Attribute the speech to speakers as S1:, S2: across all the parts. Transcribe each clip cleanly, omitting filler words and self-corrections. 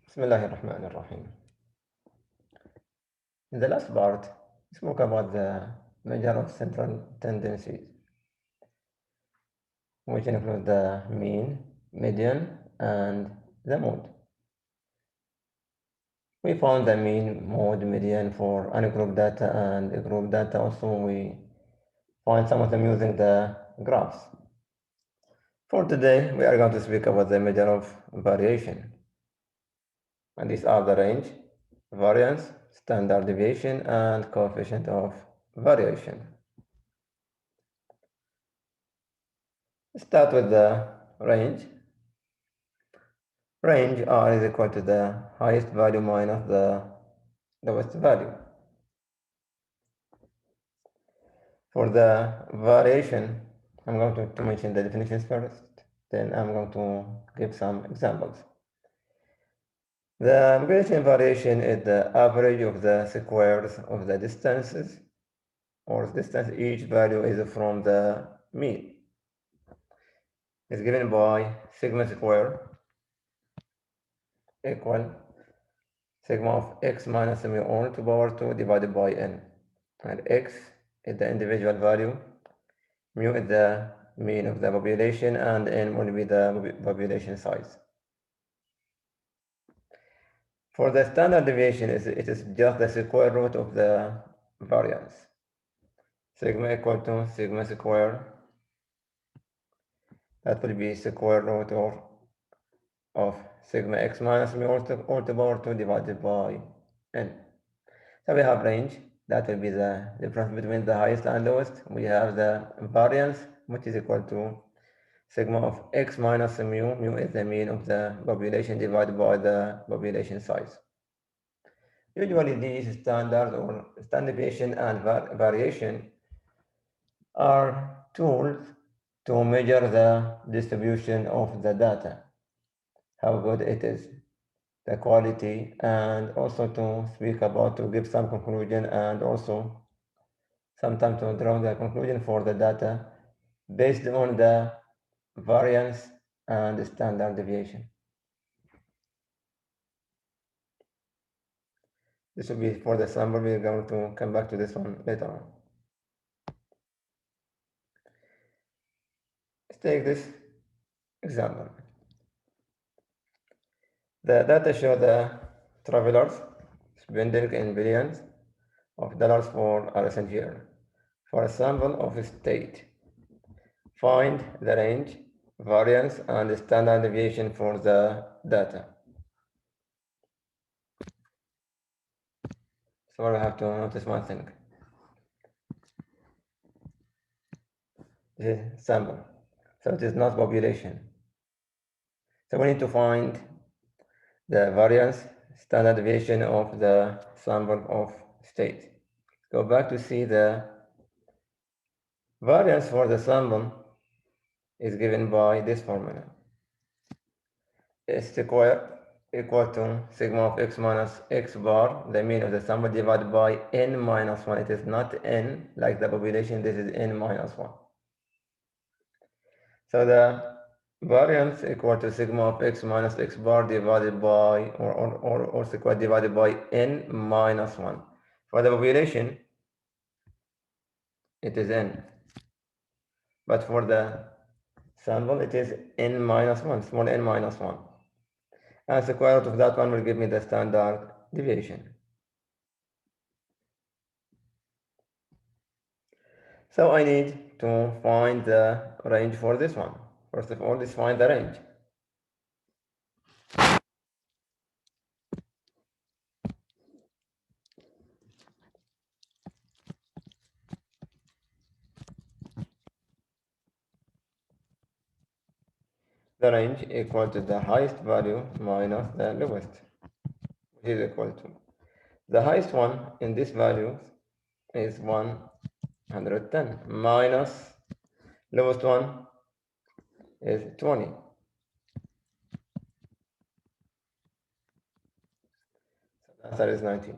S1: Bismillahirrahmanirrahim. In the last part, we spoke about the measure of central tendencies, which include the mean, median, and the mode. We found the mean, mode, median for ungrouped data and grouped data. Also, we find some of them using the graphs. For today, we are going to speak about the measure of variation. And these are the range, variance, standard deviation, and coefficient of variation. Start with the range. Range R is equal to the highest value minus the lowest value. For the variation, I'm going to mention the definitions first, then I'm going to give some examples. The Gaussian variation is the average of the squares of the distances, or distance each value is from the mean. It's given by sigma square equal sigma of x minus mu all to power 2 divided by n. And x is the individual value, mu is the mean of the population, and n will be the population size. For the standard deviation, it is just the square root of the variance. Sigma equal to sigma square, that will be square root of sigma x minus mu all to power 2 divided by n. So we have range, that will be the difference between the highest and lowest. We have the variance, which is equal to sigma of x minus mu. Mu is the mean of the population divided by the population size. Usually these standard or standard deviation and variation are tools to measure the distribution of the data, how good it is, the quality, and also to speak about, to give some conclusion, and also sometimes to draw the conclusion for the data based on the variance and the standard deviation. This will be for the sample. We're going to come back to this one later on. Let's take this example. The data show the travelers spending in billions of dollars for a recent year for a sample of a state. Find the range, variance, and the standard deviation for the data. So I have to notice one thing. This is sample, so it is not population. So we need to find the variance, standard deviation of the sample of state. Go back to see the variance for the sample is given by this formula. S square equal to sigma of x minus x bar, the mean of the sample, divided by n minus 1. It is not n like the population, this is n minus 1. So the variance equal to sigma of x minus x bar divided by, or square divided by n minus 1. For the population, it is n. But for the sample, it is n minus 1, small n minus 1. And the square root of that one will give me the standard deviation. So I need to find the range for this one. First of all, let's find the range. The range equal to the highest value minus the lowest, which is equal to the highest one in this value is 110 minus lowest one is 20. So the answer is 19.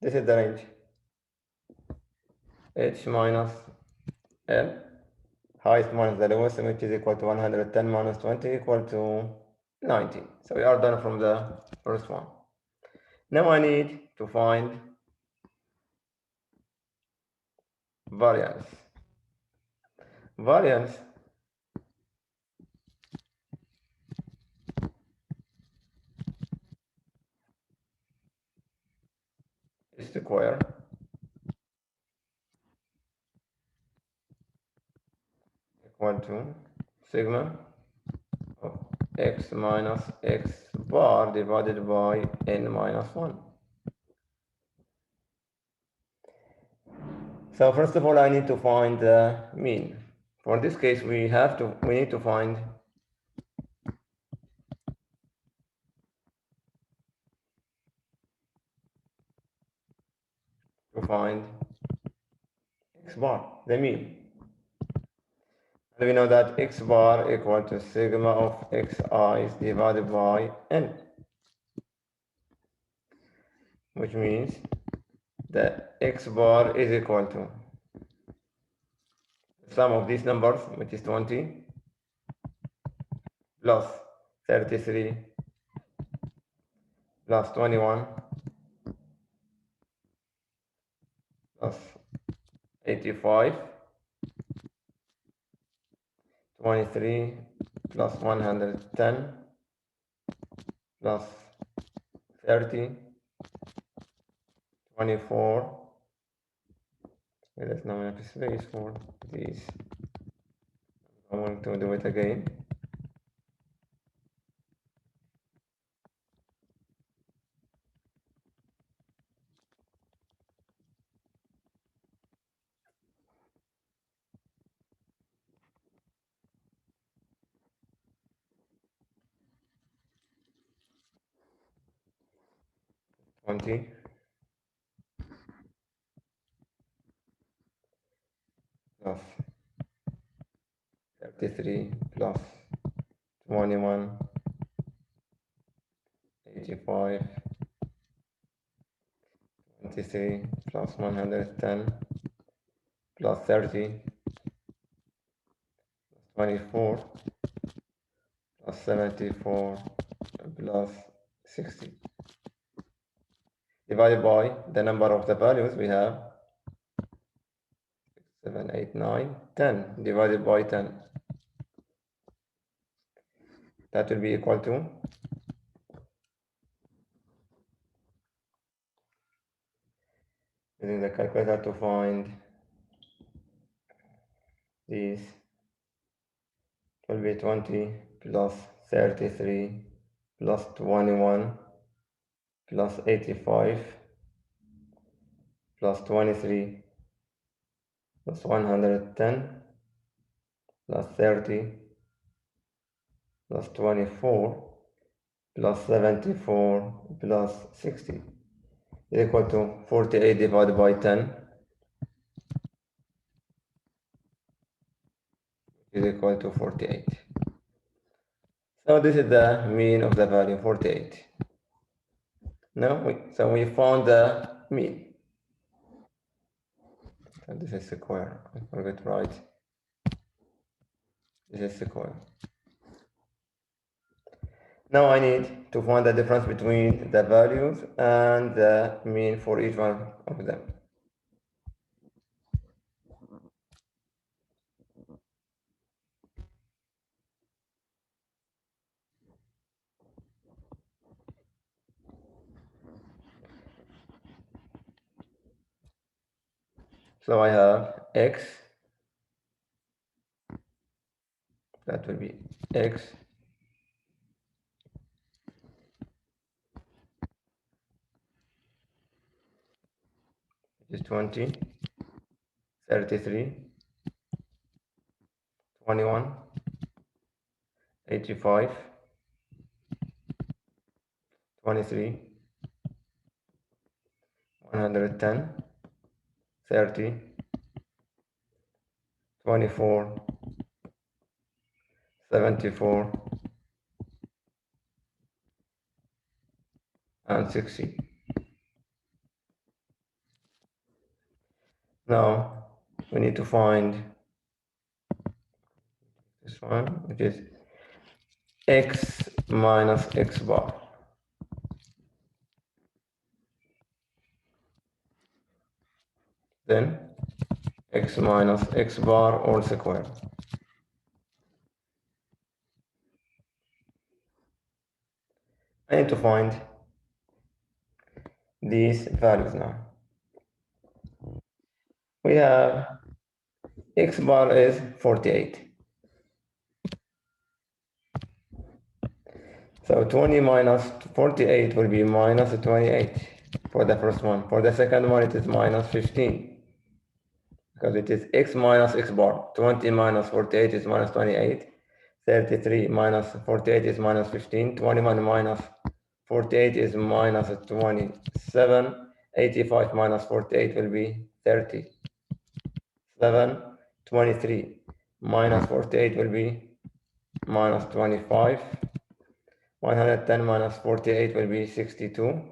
S1: This is the range. H minus L, highest minus the lowest, which is equal to 110 minus 20 equal to 90. So we are done from the first one. Now I need to find variance. Variance is square equal to sigma of x minus x bar divided by n minus 1. So first of all, I need to find the mean. For this case, we need to find x bar, the mean. And we know that x bar equal to sigma of xi's divided by n, which means that x bar is equal to the sum of these numbers, which is 20, plus 33, plus 21, plus 85, 23, plus 110, plus 30, 24. There's not enough space for these. I'm going to do it again. 20, plus 33, plus 21, 85, 23, plus 110, plus 30, plus 24, plus 74, plus 60. Divided by the number of the values we have 7, 8, 9, 10 divided by 10. That will be equal to using the calculator to find these. It will be 20 plus 33 plus 21 plus 85 plus 23 plus 110 plus 30 plus 24 plus 74 plus 60 is equal to 48 divided by 10 is equal to 48. So this is the mean of the value 48. So we found the mean. So this is square. I forgot to write. This is square. Now I need to find the difference between the values and the mean for each one of them. So I have x, that will be x is 20, 33, 21, 85, 23, 110, 30, 24, 74, and 60. Now we need to find this one, which is x minus x bar. Then x minus x bar all square. I need to find these values now. We have x bar is 48. So 20 minus 48 will be minus 28 for the first one. For the second one, it is minus 15 because it is x minus x bar. 20 minus 48 is minus 28. 33 minus 48 is minus 15. 21 minus 48 is minus 27. 85 minus 48 will be 30. 23 minus 48 will be minus 25. 110 minus 48 will be 62.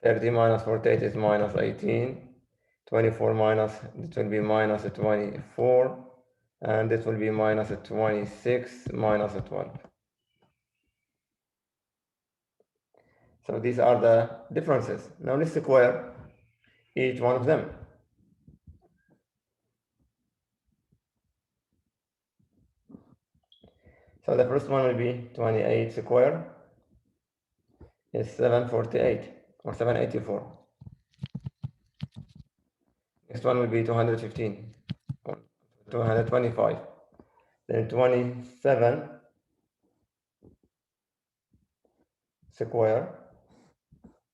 S1: 30 minus 48 is minus 18. 24 minus, it will be minus 24. And this will be minus 26 minus 12. So these are the differences. Now let's square each one of them. So the first one will be 28 square is 748 or 784. Next one will be 215 or 225. Then 27 square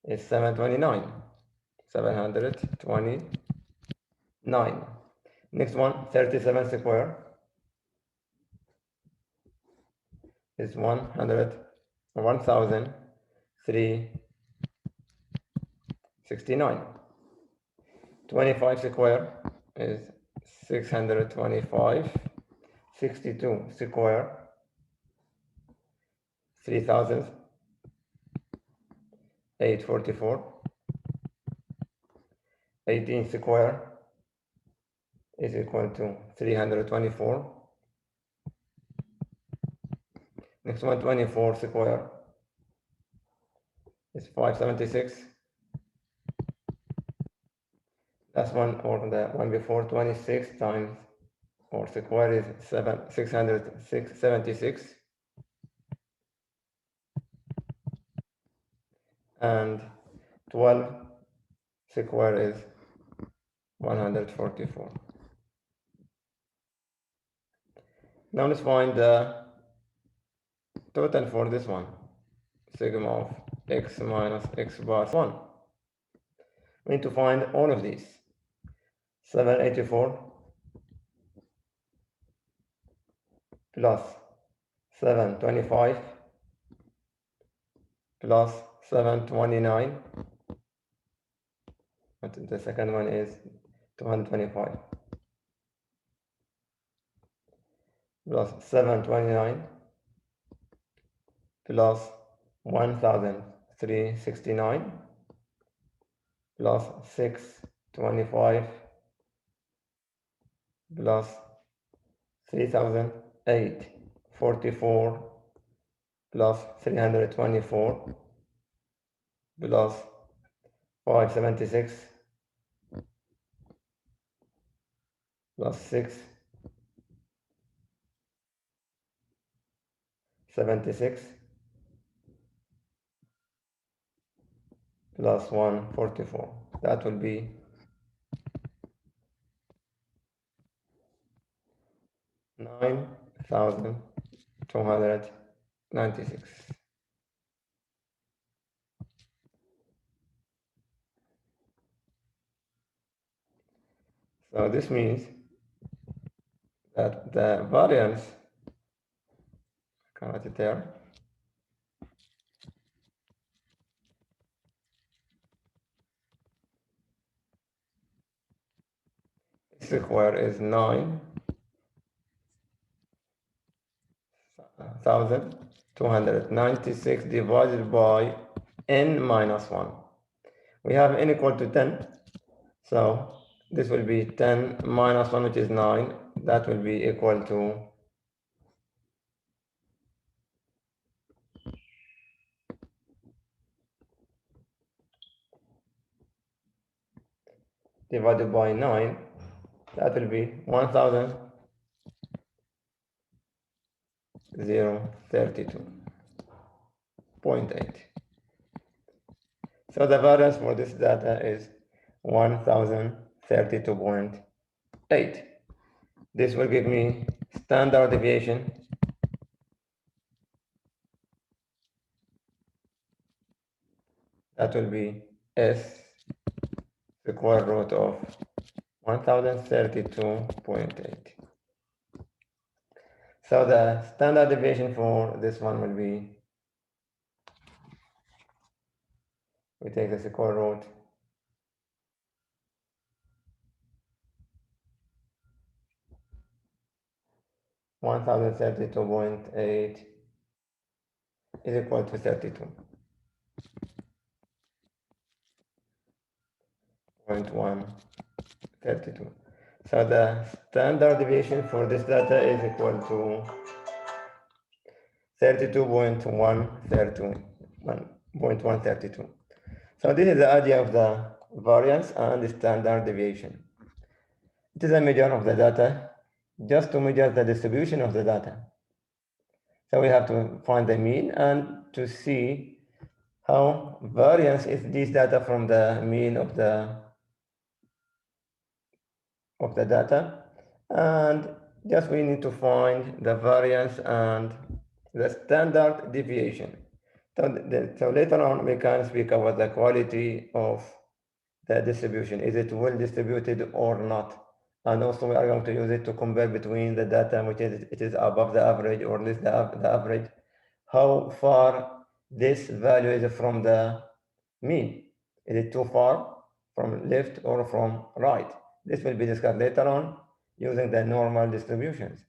S1: is 729. 729. Next one, 37 square is 1,369. 25 square is 625. 62 square 3,844. 18 square is equal to 324. Next one, 24 square is 576. Last one, or the one before, 26 times or square is 676. And 12 square is 144. Now let's find the total for this one. Sigma of x minus x bar 1. We need to find all of these. 784 plus 725 plus 729. And the second one is 225 plus 729 plus 1,369 plus 625 plus 3,844 plus 324 plus 576 plus 676 plus 144. That will be 9,296. So this means that the variance, I can write it there, square is 9,296 divided by n minus 1. We have n equal to 10, so this will be 10 minus 1, which is 9. That will be equal to divided by 9, that will be 1032.8. So the variance for this data is 1032.8. This will give me standard deviation that will be S square root of 1032.8. So the standard deviation for this one will be, we take the square root 1032.8 is equal to 32.132. So the standard deviation for this data is equal to 32.132. So this is the idea of the variance and the standard deviation. It is a measure of the data just to measure the distribution of the data. So we have to find the mean and to see how variance is this data from the mean of the data, and just we need to find the variance and the standard deviation. So later on we can speak about the quality of the distribution. Is it well distributed or not? And also we are going to use it to compare between the data which is above the average or less the average. How far this value is from the mean? Is it too far from left or from right? This will be discussed later on using the normal distributions.